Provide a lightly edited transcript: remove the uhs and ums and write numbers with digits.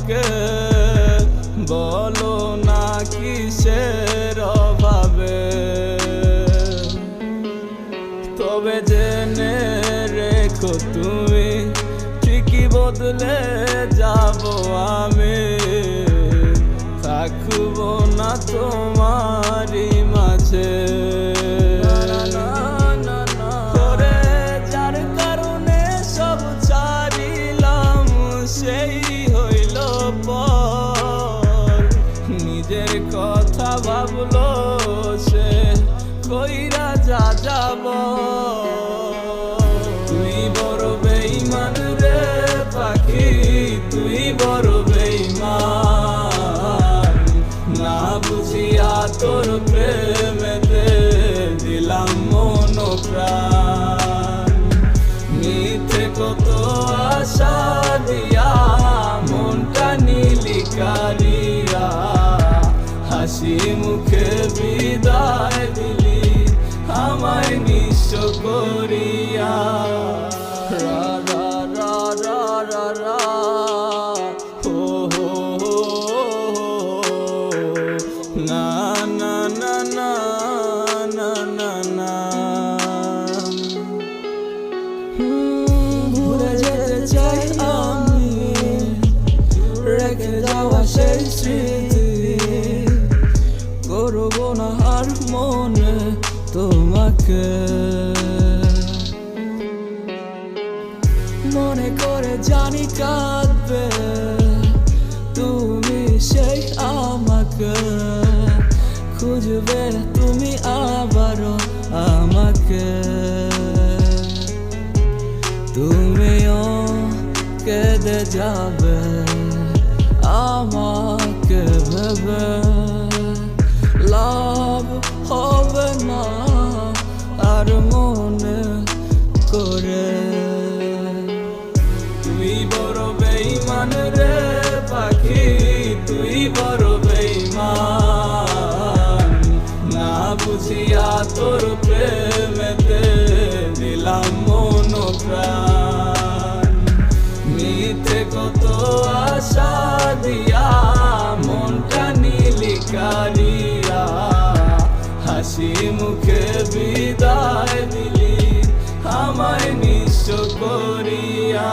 আমাকে বলো না কিসের অভাবে, তবে জেনে রেখো তুমি ঠিকই বদলে যাব আমি, থাকবো না তোমারই মাঝে। করে যার কারণে সব ছাড়িলাম সেই হইল পর, নিজের কথা ভাবলো সে কইরা যা যাব। তুই বড় বেঈমান রে পাখি, তুই বড় বেঈমান, না বুঝিয়া তোর প্রেমেতে দিলাম মন প্রাণ। মিথ্যে কত আশা দিয়া মনটা নিলি কারিয়া, হাসি মুখে বিদায় দিলি আমায় নিঃস্ব করিয়া। রা রা রা রা রা রা হো হো হো, না না না না না না না। ভুলে যেতে চাই আমি রেখে যাওয়া সেই স্মৃতি, করবো না আর মনে তোমাকে। মনে করে জানি কাঁদবে তুমি সেই আমাকে, খুঁজবে তুমি আবারও আমাকে। তুমিও কেঁদে যাবে আমাকে ভেবে, লাভ হবে না আর মনে করে। তুই বড় বেঈমান রে পাখি, তুই বড় বেঈমান, না বুঝিয়া তোর প্রেমেতে দিলাম মন প্রাণ। মিথ্যে কত আশা দিয়া মনটা নিলি কারিয়া, হাসি মুখে বিদায় দিলি আমায় নিঃস্ব করিয়া।